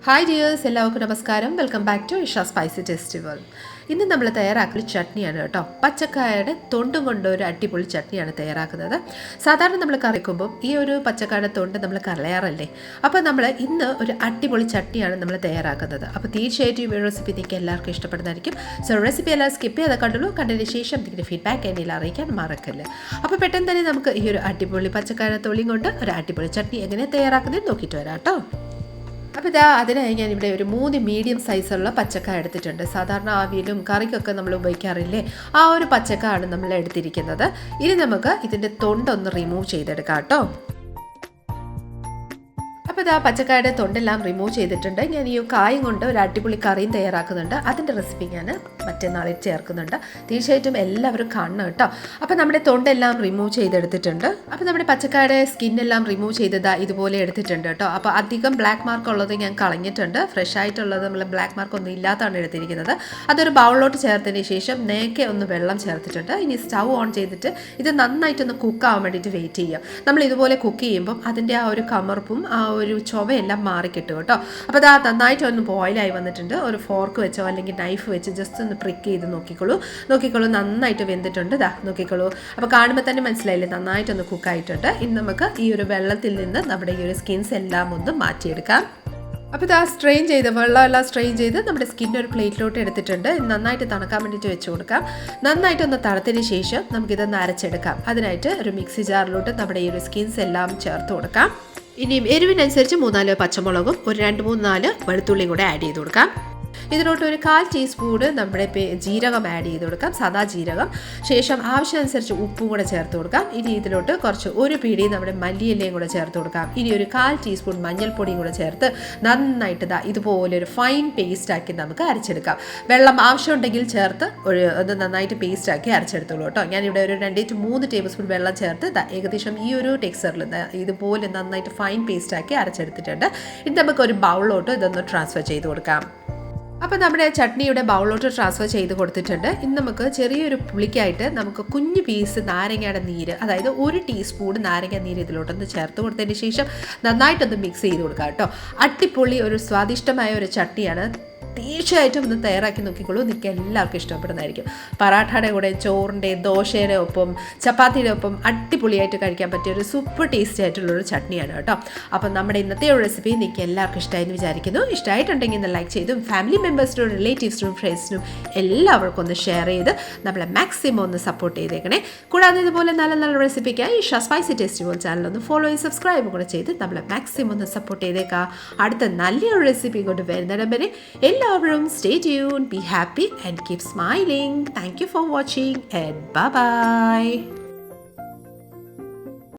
Hi dears, എല്ലാവർക്കും നമസ്കാരം. Welcome back to Isha spicy tasty world. ഇന്ന് നമ്മൾ തയ്യാറാക്കുന്ന ചട്നിയാണ് കേട്ടോ. പച്ചക്കായയുടെ തൊണ്ടും കൊണ്ട് ഒരു അടിപൊളി ചട്നിയാണ് തയ്യാറാക്കുന്നത്. സാധാരണ നമ്മൾ കറി വയ്ക്കുമ്പോൾ ഈ ഒരു പച്ചക്കായയുടെ തൊണ്ട് നമ്മൾ കളയാറല്ലേ. അപ്പോൾ നമ്മൾ ഇന്ന് ഒരു അടിപൊളി ചട്നിയാണ് നമ്മൾ തയ്യാറാക്കുന്നത്. അപ്പോൾ തീർച്ചയായിട്ടും ഈ റെസിപ്പി നിങ്ങൾക്ക് എല്ലാവർക്കും ഇഷ്ടപ്പെടുന്നതായിരിക്കും. സോ റെസിപ്പി എല്ലാം സ്കിപ്പ് ചെയ്ത് കണ്ടുള്ളൂ. കണ്ടതിന് ശേഷം നിങ്ങളുടെ ഫീഡ്ബാക്ക് എന്നിൽ അറിയിക്കാൻ മറക്കല്ലേ. അപ്പോൾ പെട്ടെന്ന് തന്നെ നമുക്ക് ഈ ഒരു അടിപൊളി പച്ചക്കായയുടെ തൊളിയും കൊണ്ട് ഒരു അടിപൊളി ചട്നി എങ്ങനെ തയ്യാറാക്കുന്നത് നോക്കിയിട്ട് വരാം കേട്ടോ. അപ്പോൾ അതിനായി ഞാനിവിടെ ഒരു 3 മീഡിയം സൈസുള്ള പച്ചക്കായ എടുത്തിട്ടുണ്ട്. സാധാരണ ആവിയിലും കറിക്കൊക്കെ നമ്മൾ ഉപയോഗിക്കാറില്ലേ, ആ ഒരു പച്ചക്കായാണ് നമ്മൾ എടുത്തിരിക്കുന്നത്. ഇനി നമുക്ക് ഇതിൻ്റെ തൊണ്ടൊന്ന് റിമൂവ് ചെയ്തെടുക്കാം കേട്ടോ. അപ്പോൾ പച്ചക്കായുടെ തൊണ്ടെല്ലാം റിമൂവ് ചെയ്തിട്ടുണ്ട്. ഞാൻ ഈ കായും കൊണ്ട് ഒരു അടിപൊളി കറിയും തയ്യാറാക്കുന്നുണ്ട്. അതിൻ്റെ റെസിപ്പി ഞാൻ മറ്റന്നാളിൽ ചേർക്കുന്നുണ്ട്. തീർച്ചയായിട്ടും എല്ലാവരും കാണണം കേട്ടോ. അപ്പോൾ നമ്മുടെ തൊണ്ടെല്ലാം റിമൂവ് ചെയ്തെടുത്തിട്ടുണ്ട്. അപ്പോൾ നമ്മുടെ പച്ചക്കായുടെ സ്കിന്നെല്ലാം റിമൂവ് ചെയ്തത് ഇതുപോലെ എടുത്തിട്ടുണ്ട് കേട്ടോ. അപ്പോൾ അധികം ബ്ലാക്ക് മാർക്ക് ഉള്ളത് ഞാൻ കളഞ്ഞിട്ടുണ്ട്. ഫ്രഷ് ആയിട്ടുള്ളത് നമ്മൾ ബ്ലാക്ക് മാർക്ക് ഒന്നും ഇല്ലാത്തതാണ് എടുത്തിരിക്കുന്നത്. അതൊരു ബൗളിലോട്ട് ചേർത്തതിന് ശേഷം നേക്കെ ഒന്ന് വെള്ളം ചേർത്തിട്ടുണ്ട്. ഇനി സ്റ്റൗ ഓൺ ചെയ്തിട്ട് ഇത് നന്നായിട്ടൊന്ന് കുക്കാവാൻ വേണ്ടിയിട്ട് വെയിറ്റ് ചെയ്യാം. നമ്മൾ ഇതുപോലെ കുക്ക് ചെയ്യുമ്പം അതിൻ്റെ ആ ഒരു കമർപ്പും ആ ഒരു ചുവയെല്ലാം മാറിക്കിട്ടും കേട്ടോ. അപ്പോൾ നന്നായിട്ട് ഒന്ന് ബോയിലായി വന്നിട്ടുണ്ട്. ഒരു ഫോർക്ക് വെച്ചോ അല്ലെങ്കിൽ നൈഫ് വെച്ച് ജസ്റ്റ് ഒന്ന് പ്രിക്ക് ചെയ്ത് നോക്കിക്കോളൂ നന്നായിട്ട് വെന്തിട്ടുണ്ട്. നോക്കിക്കോളൂ. അപ്പോൾ കാണുമ്പോൾ തന്നെ മനസ്സിലായില്ലേ, നന്നായിട്ടൊന്ന് കുക്കായിട്ടുണ്ട്. ഇനി നമുക്ക് ഈ ഒരു വെള്ളത്തിൽ നിന്ന് നമ്മുടെ ഈ ഒരു സ്കിൻസ് എല്ലാം ഒന്ന് മാറ്റിയെടുക്കാം. അപ്പോൾ വെള്ളമെല്ലാം സ്ട്രെയിൻ ചെയ്ത് നമ്മുടെ സ്കിൻ ഒരു പ്ലേറ്റിലോട്ട് എടുത്തിട്ടുണ്ട്. നന്നായിട്ട് തണുക്കാൻ വേണ്ടിയിട്ട് വെച്ച് കൊടുക്കാം. നന്നായിട്ടൊന്ന് തണുത്തതിന് ശേഷം നമുക്കിതൊന്ന് അരച്ചെടുക്കാം. അതിനായിട്ട് ഒരു മിക്സി ജാറിലോട്ട് നമ്മുടെ ഈ ഒരു സ്കിൻസ് എല്ലാം ചേർത്ത് കൊടുക്കാം. ഇനിയും എരിവിനനുസരിച്ച് 3-4 പച്ചമുളകും ഒരു 2-3-4 വെളുത്തുള്ളിയും കൂടെ ആഡ് ചെയ്ത് കൊടുക്കാം. ഇതിലോട്ട് ഒരു 1/4 ടീസ്പൂണ് നമ്മുടെ ജീരകം ആഡ് ചെയ്ത് കൊടുക്കാം, സാദാ ജീരകം. ശേഷം ആവശ്യമനുസരിച്ച് ഉപ്പും കൂടെ ചേർത്ത് കൊടുക്കാം. ഇനി ഇതിലോട്ട് ഒരു പിടി നമ്മുടെ മല്ലിയിലയും കൂടെ ചേർത്ത് കൊടുക്കാം. ഇനി ഒരു 1/4 ടീസ്പൂൺ മഞ്ഞൾപ്പൊടിയും കൂടെ ചേർത്ത് നന്നായിട്ട് ഇതുപോലെ ഒരു ഫൈൻ പേസ്റ്റ് ആക്കി നമുക്ക് അരച്ചെടുക്കാം. വെള്ളം ആവശ്യമുണ്ടെങ്കിൽ ചേർത്ത് അത് നന്നായിട്ട് പേസ്റ്റ് ആക്കി അരച്ചെടുത്തോളൂ കേട്ടോ. ഞാനിവിടെ ഒരു 2-3 ടേബിൾ സ്പൂൺ വെള്ളം ചേർത്ത് ഏകദേശം ഈ ഒരു ടെക്സ്ചറിൽ ഇതുപോലെ നന്നായിട്ട് ഫൈൻ പേസ്റ്റ് ആക്കി അരച്ചെടുത്തിട്ടുണ്ട്. ഇനി നമുക്ക് ഒരു ബൗളിലോട്ട് ഇതൊന്ന് ട്രാൻസ്ഫർ ചെയ്ത് കൊടുക്കാം. അപ്പോൾ നമ്മുടെ ചട്നിയുടെ ബൗളിലോട്ട് ട്രാൻസ്ഫർ ചെയ്ത് കൊടുത്തിട്ടുണ്ട്. ഇനി നമുക്ക് ചെറിയൊരു പുളിക്കായിട്ട് നമുക്ക് കുഞ്ഞു പീസ് നാരങ്ങയുടെ നീര്, അതായത് 1 ടീസ്പൂൺ നാരങ്ങ നീര് ഇതിലോട്ടൊന്ന് ചേർത്ത് കൊടുത്തതിന് ശേഷം നന്നായിട്ടൊന്ന് മിക്സ് ചെയ്ത് കൊടുക്കാം കേട്ടോ. അടിപൊളി ഒരു സ്വാദിഷ്ടമായ ഒരു ചട്നിയാണ്. തീർച്ചയായിട്ടും ഒന്ന് തയ്യാറാക്കി നോക്കിക്കോളൂ. നിങ്ങൾക്ക് എല്ലാവർക്കും ഇഷ്ടപ്പെടുന്നതായിരിക്കും. പറാഠയുടെ കൂടെ, ചോറിൻ്റെ, ദോശയുടെ ഒപ്പം, ചപ്പാത്തിയുടെ ഒപ്പം അടിപൊളിയായിട്ട് കഴിക്കാൻ പറ്റിയ ഒരു സൂപ്പർ ടേസ്റ്റി ആയിട്ടുള്ളൊരു ചട്നിയാണ് കേട്ടോ. അപ്പം നമ്മുടെ ഇന്നത്തെ ഒരു റെസിപ്പി നിങ്ങൾക്ക് എല്ലാവർക്കും ഇഷ്ടമായെന്ന് വിചാരിക്കുന്നു. ഇഷ്ടമായിട്ടുണ്ടെങ്കിൽ ഒന്ന് ലൈക്ക് ചെയ്തും ഫാമിലി മെമ്പേഴ്സിനും റിലേറ്റീവ്സിനും ഫ്രണ്ട്സിനും എല്ലാവർക്കും ഒന്ന് ഷെയർ ചെയ്ത് നമ്മളെ മാക്സിമം ഒന്ന് സപ്പോർട്ട് ചെയ്തേക്കണേ. കൂടാതെ ഇതുപോലെ നല്ല നല്ല റെസിപ്പിക്കായി Isha spicy tasty world channel ഒന്ന് ഫോളോ ചെയ്ത് സബ്സ്ക്രൈബ് കൂടെ ചെയ്ത് നമ്മളെ മാക്സിമം ഒന്ന് സപ്പോർട്ട് ചെയ്തേക്കാം. അടുത്ത നല്ലൊരു റെസിപ്പി കൊണ്ട് വരുന്നിടം വരെ stay tuned, be happy and keep smiling. Thank you for watching and bye bye.